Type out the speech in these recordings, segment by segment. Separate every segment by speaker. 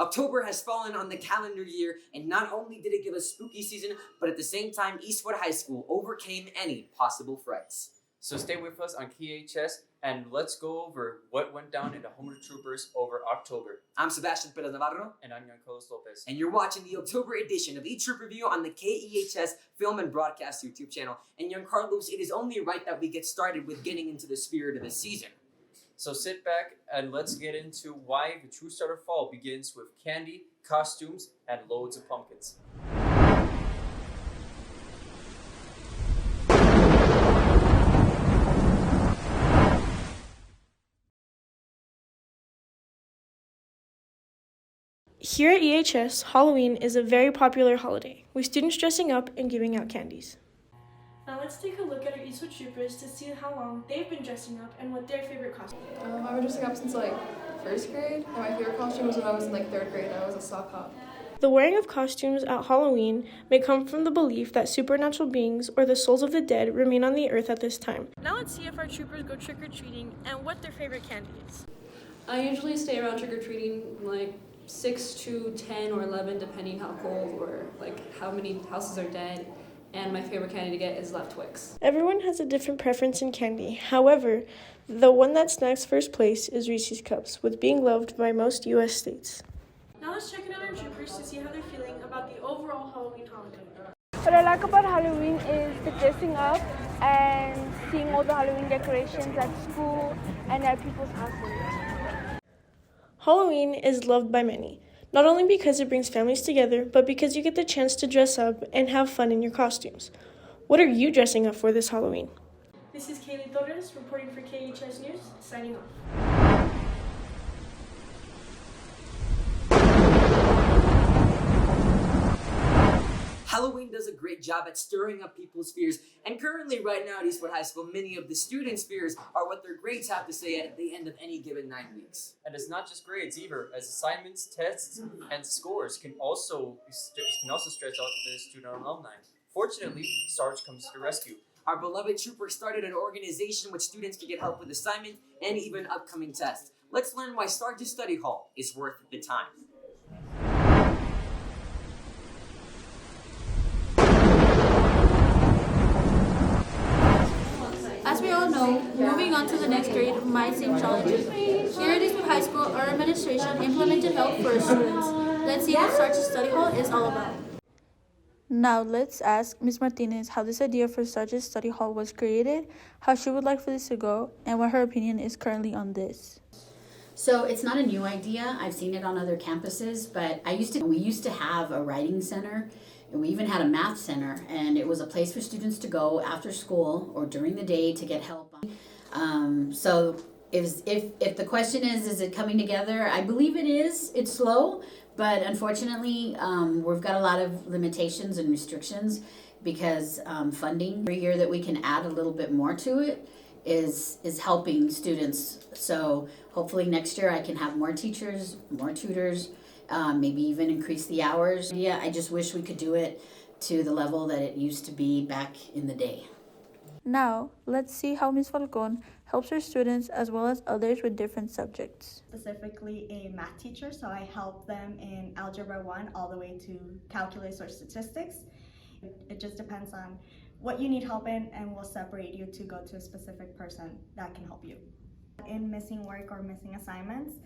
Speaker 1: October has fallen on the calendar year, and not only did it give us spooky season, but at the same time, Eastwood High School overcame any possible frights.
Speaker 2: So stay with us on KEHS and let's go over what went down in the Homewood Troopers over October.
Speaker 1: I'm Sebastian Perez Navarro.
Speaker 2: And I'm Carlos Lopez.
Speaker 1: And you're watching the October edition of eTroop Review on the KEHS Film and Broadcast YouTube channel. And young Carlos, it is only right that we get started with getting into the spirit of the season.
Speaker 2: So sit back and let's get into why the true start of fall begins with candy, costumes, and loads of pumpkins.
Speaker 3: Here at EHS, Halloween is a very popular holiday, with students dressing up and giving out candies. Now let's take a look at our Eastwood Troopers to see how long they've been dressing up and what their favorite costume is.
Speaker 4: I've been dressing up since first grade, and my favorite costume was when I was in third grade. I was a sock hop.
Speaker 3: The wearing of costumes at Halloween may come from the belief that supernatural beings or the souls of the dead remain on the earth at this time. Now let's see if our troopers go trick-or-treating and what their favorite candy is.
Speaker 5: I usually stay around trick-or-treating 6 to 10 or 11 depending how cold or how many houses are dead, and my favorite candy to get is Left Twix.
Speaker 3: Everyone has a different preference in candy. However, the one that snacks first place is Reese's Cups, with being loved by most U.S. states. Now let's check in on our troopers to see how they're feeling about the overall Halloween holiday.
Speaker 6: What I like about Halloween is the dressing up and seeing all the Halloween decorations at school and at people's houses.
Speaker 3: Halloween is loved by many, not only because it brings families together, but because you get the chance to dress up and have fun in your costumes. What are you dressing up for this Halloween? This is Kaylee Torres reporting for KEHS News, signing off.
Speaker 1: Halloween does a great job at stirring up people's fears, and currently right now at Eastwood High School, many of the students' fears are what their grades have to say at the end of any given 9 weeks.
Speaker 2: And it's not just grades either, as assignments, tests, and scores can also stretch out the student alumni. Fortunately, Sarge comes to the rescue.
Speaker 1: Our beloved trooper started an organization which students can get help with assignment and even upcoming tests. Let's learn why Sarge's study hall is worth the time.
Speaker 7: As we all know, moving on to the next grade might seem challenging. Here at Eastwood High School, our administration implemented help for our students. Let's see what Sarge's study hall is all about.
Speaker 8: Now let's ask Ms. Martinez how this idea for Sarge's study hall was created, how she would like for this to go, and what her opinion is currently on this.
Speaker 9: So it's not a new idea. I've seen it on other campuses, but we used to have a writing center, and we even had a math center, and it was a place for students to go after school or during the day to get help. So if the question is it coming together? I believe it is. It's slow, but unfortunately, we've got a lot of limitations and restrictions because funding. Every year that we can add a little bit more to it is helping students. So hopefully next year I can have more teachers, more tutors, maybe even increase the hours. Yeah, I just wish we could do it to the level that it used to be back in the day.
Speaker 8: Now, let's see how Ms. Falcon helps her students as well as others with different subjects.
Speaker 10: Specifically a math teacher, so I help them in Algebra 1 all the way to calculus or statistics. It just depends on what you need help in, and we'll separate you to go to a specific person that can help you. In missing work or missing assignments,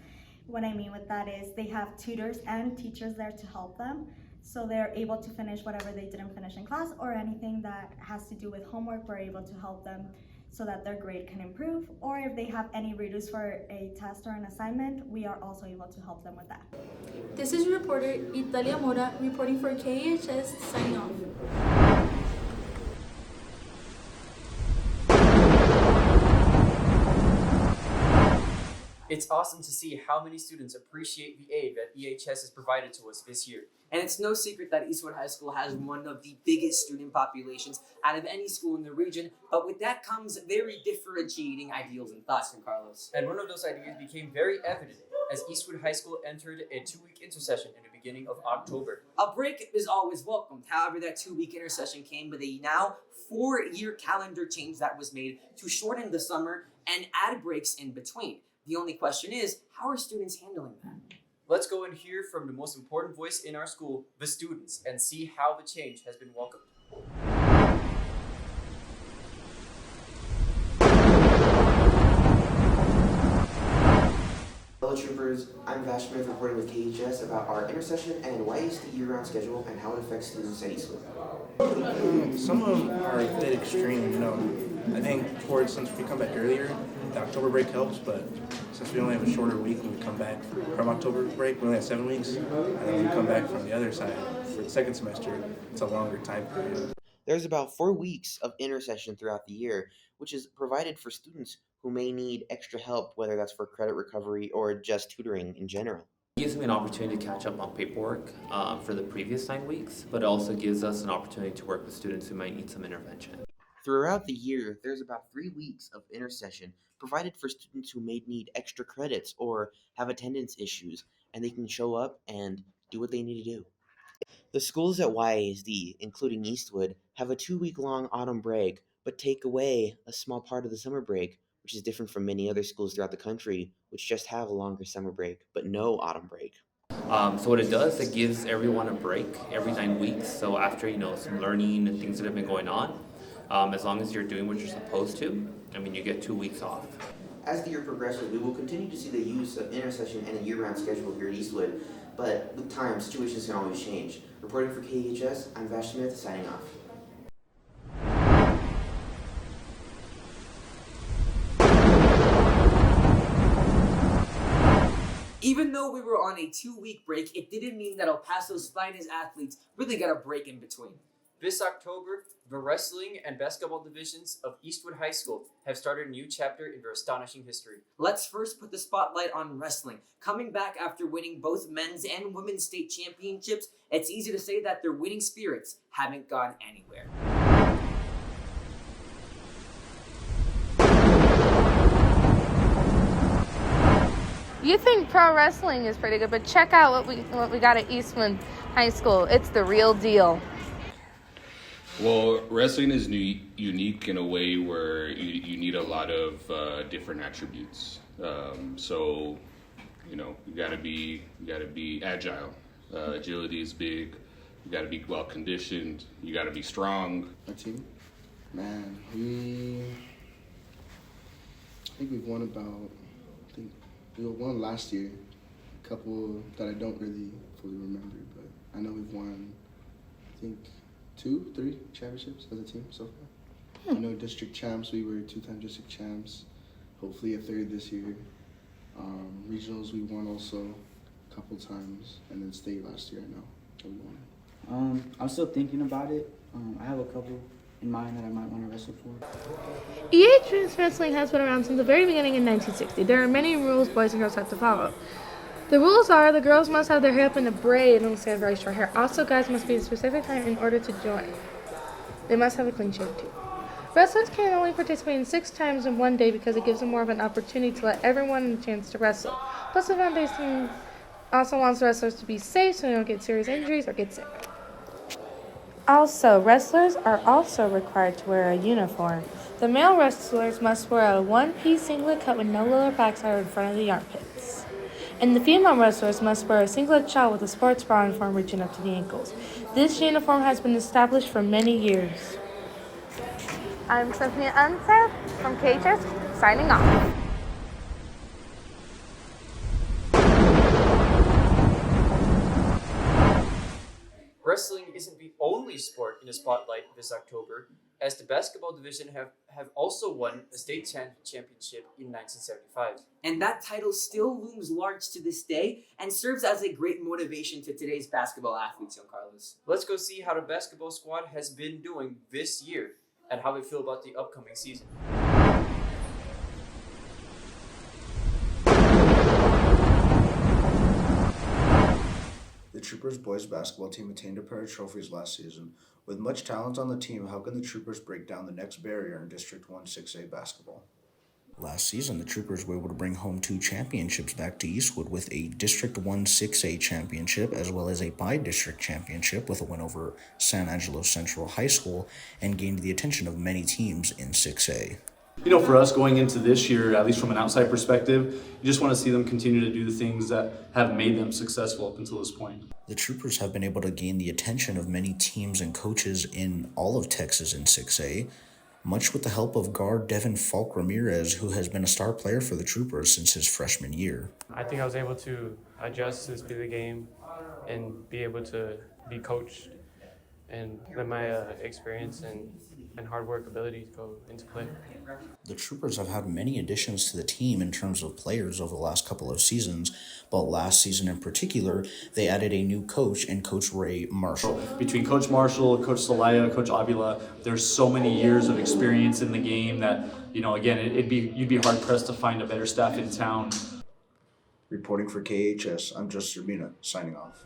Speaker 10: what I mean with that is they have tutors and teachers there to help them, so they're able to finish whatever they didn't finish in class, or anything that has to do with homework, we're able to help them so that their grade can improve. Or if they have any redos for a test or an assignment, we are also able to help them with that.
Speaker 7: This is reporter Italia Mora reporting for KEHS, signing off.
Speaker 2: It's awesome to see how many students appreciate the aid that EHS has provided to us this year.
Speaker 1: And it's no secret that Eastwood High School has one of the biggest student populations out of any school in the region, but with that comes very differentiating ideals and thoughts from Carlos.
Speaker 2: And one of those ideas became very evident as Eastwood High School entered a 2-week intercession in the beginning of October.
Speaker 1: A break is always welcomed. However, that 2-week intercession came with a now 4-year calendar change that was made to shorten the summer and add breaks in between. The only question is, how are students handling that?
Speaker 2: Let's go and hear from the most important voice in our school, the students, and see how the change has been welcomed.
Speaker 11: Hello troopers, I'm Vash Smith reporting with KEHS about our intersession and why it's the year-round schedule and how it affects students at Eastwood.
Speaker 12: Some of them are a bit extreme, I think, since we come back earlier, the October break helps, but since we only have a shorter week when we come back from October break, we only have 7 weeks, and then when we come back from the other side for the second semester, it's a longer time period.
Speaker 11: There's about 4 weeks of intersession throughout the year, which is provided for students who may need extra help, whether that's for credit recovery or just tutoring in general.
Speaker 13: It gives me an opportunity to catch up on paperwork for the previous 9 weeks, but it also gives us an opportunity to work with students who might need some intervention.
Speaker 11: Throughout the year, there's about 3 weeks of intersession provided for students who may need extra credits or have attendance issues, and they can show up and do what they need to do. The schools at YASD, including Eastwood, have a 2-week-long autumn break, but take away a small part of the summer break, which is different from many other schools throughout the country, which just have a longer summer break, but no autumn break.
Speaker 13: So what it does, it gives everyone a break every 9 weeks. So after, some learning and things that have been going on, as long as you're doing what you're supposed to, you get 2 weeks off.
Speaker 11: As the year progresses, we will continue to see the use of intersession and a year-round schedule here at Eastwood, but with time, situations can always change. Reporting for KEHS, I'm Vash Smith, signing off.
Speaker 1: Even though we were on a 2-week break, it didn't mean that El Paso's finest athletes really got a break in between.
Speaker 2: This October, the wrestling and basketball divisions of Eastwood High School have started a new chapter in their astonishing history.
Speaker 1: Let's first put the spotlight on wrestling. Coming back after winning both men's and women's state championships, it's easy to say that their winning spirits haven't gone anywhere.
Speaker 14: You think pro wrestling is pretty good, but check out what we got at Eastwood High School. It's the real deal.
Speaker 15: Well, wrestling is unique in a way where you need a lot of different attributes. So, you gotta be agile. Agility is big. You gotta be well conditioned. You gotta be strong.
Speaker 16: Our team, man, I think we've won we won last year. A couple that I don't really fully remember, but I know we've won, I think, 2-3 championships as a team so far. District champs, we were 2-time district champs. Hopefully a 3rd this year. Regionals, we won also a couple times, and then state last year, I know that we won.
Speaker 17: I'm still thinking about it. I have a couple in mind that I might want to wrestle for.
Speaker 3: EH wrestling has been around since the very beginning in 1960. There are many rules boys and girls have to follow. The rules are the girls must have their hair up in a braid and must have very short hair. Also, guys must be at a specific time in order to join. They must have a clean shave too. Wrestlers can only participate in 6 times in one day because it gives them more of an opportunity to let everyone a chance to wrestle. Plus, the foundation also wants wrestlers to be safe so they don't get serious injuries or get sick. Also, wrestlers are also required to wear a uniform. The male wrestlers must wear a one-piece singlet cut with no lower backside in front of the armpits. And the female wrestlers must wear a singlet shawl with a sports bra uniform reaching up to the ankles. This uniform has been established for many years. I'm Cynthia Unseth from KHS, signing off.
Speaker 2: Wrestling isn't the only sport in the spotlight this October, as the basketball division have also won a state championship in 1975.
Speaker 1: And that title still looms large to this day and serves as a great motivation to today's basketball athletes, young Carlos.
Speaker 2: Let's go see how the basketball squad has been doing this year and how they feel about the upcoming season.
Speaker 18: The Troopers boys basketball team attained a pair of trophies last season. With much talent on the team, how can the Troopers break down the next barrier in District 1 6A basketball? Last season, the Troopers were able to bring home 2 championships back to Eastwood with a District 1 6A championship as well as a bi-district championship with a win over San Angelo Central High School and gained the attention of many teams in 6A.
Speaker 19: You know, for us going into this year, at least from an outside perspective, you just want to see them continue to do the things that have made them successful up until this point.
Speaker 18: The Troopers have been able to gain the attention of many teams and coaches in all of Texas in 6A, much with the help of guard Devin Falk Ramirez, who has been a star player for the Troopers since his freshman year.
Speaker 20: I think I was able to adjust to the speed of the game and be able to be coached and let my experience and hard work ability go into play.
Speaker 18: The Troopers have had many additions to the team in terms of players over the last couple of seasons, but last season in particular, they added a new coach in Coach Ray Marshall.
Speaker 19: Between Coach Marshall, Coach Celaya, Coach Avila, there's so many years of experience in the game that, you know, again, you'd be hard pressed to find a better staff in town.
Speaker 18: Reporting for KEHS, I'm Just Urbina, signing off.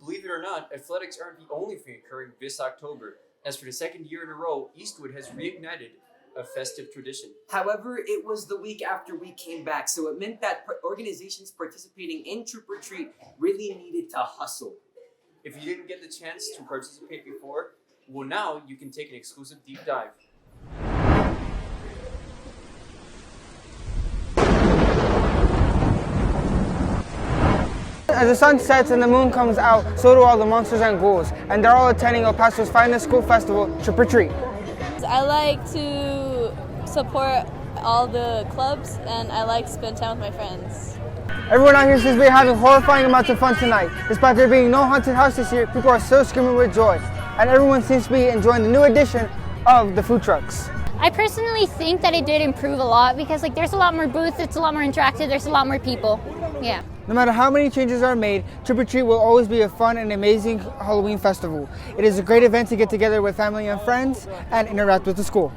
Speaker 2: Believe it or not, athletics aren't the only thing occurring this October, as for the second year in a row, Eastwood has reignited a festive tradition.
Speaker 1: However, it was the week after we came back, so it meant that organizations participating in Troop or Treat really needed to hustle.
Speaker 2: If you didn't get the chance to participate before, well, now you can take an exclusive deep dive.
Speaker 21: As the sun sets and the moon comes out, so do all the monsters and ghouls, and they're all attending El Paso's finest school festival, Trick or Treat.
Speaker 22: I like to support all the clubs, and I like to spend time with my friends.
Speaker 21: Everyone out here seems to be having horrifying amounts of fun tonight. Despite there being no haunted house this year, people are still screaming with joy, and everyone seems to be enjoying the new addition of the food trucks.
Speaker 23: I personally think that it did improve a lot because there's a lot more booths, it's a lot more interactive, there's a lot more people. Yeah.
Speaker 21: No matter how many changes are made, Trick or Treat will always be a fun and amazing Halloween festival. It is a great event to get together with family and friends and interact with the school.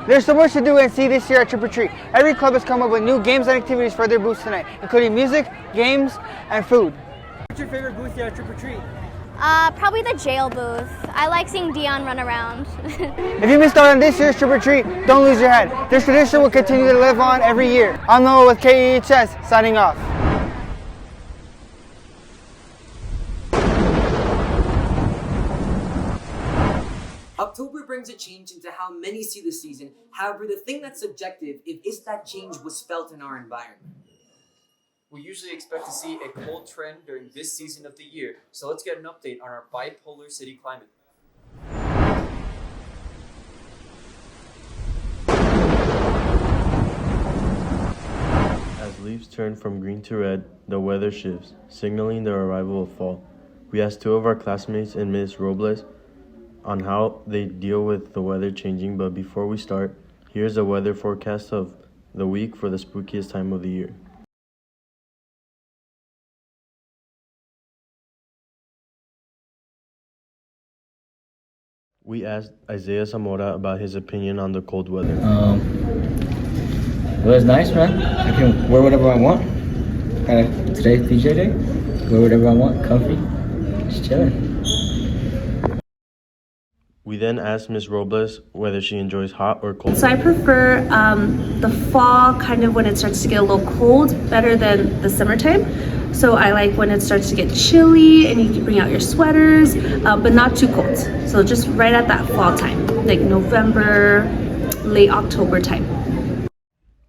Speaker 21: There's so much to do and see this year at Trick or Treat. Every club has come up with new games and activities for their booths tonight, including music, games, and food. What's your favorite booth here at Trick or Treat?
Speaker 24: Probably the jail booth. I like seeing Dion run around.
Speaker 21: If you missed out on this year's Trick or Treat, don't lose your head. This tradition will continue to live on every year. I'm Noah with KEHS, signing off.
Speaker 1: October brings a change into how many see the season. However, the thing that's subjective is that change was felt in our environment.
Speaker 2: We usually expect to see a cold trend during this season of the year, so let's get an update on our bipolar city climate.
Speaker 25: As leaves turn from green to red, the weather shifts, signaling the arrival of fall. We asked two of our classmates and Ms. Robles on how they deal with the weather changing, but before we start, here's a weather forecast of the week for the spookiest time of the year. We asked Isaiah Zamora about his opinion on the cold weather.
Speaker 26: Well, it's nice, man. I can wear whatever I want. Today's PJ day. Wear whatever I want, comfy, just chilling.
Speaker 25: We then asked Ms. Robles whether she enjoys hot or cold.
Speaker 3: So I prefer the fall, kind of when it starts to get a little cold, better than the summertime. So I like when it starts to get chilly and you can bring out your sweaters, but not too cold. So just right at that fall time, like November, late October time.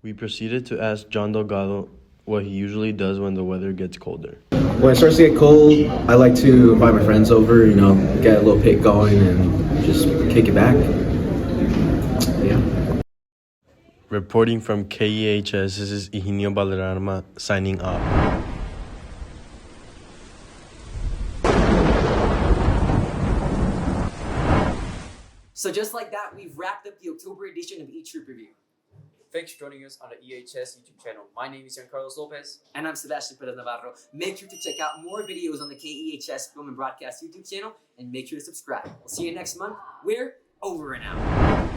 Speaker 25: We proceeded to ask John Delgado what he usually does when the weather gets colder.
Speaker 27: When it starts to get cold, I like to invite my friends over, get a little pit going and just kick it back. Yeah.
Speaker 25: Reporting from KEHS, this is Higinio Balerama signing off.
Speaker 1: So just like that, we've wrapped up the October edition of eTroop Review.
Speaker 2: Thanks for joining us on the EHS YouTube channel. My name is Giancarlos Lopez.
Speaker 1: And I'm Sebastian Perez Navarro. Make sure to check out more videos on the KEHS Film and Broadcast YouTube channel, and make sure to subscribe. We'll see you next month. We're over and out.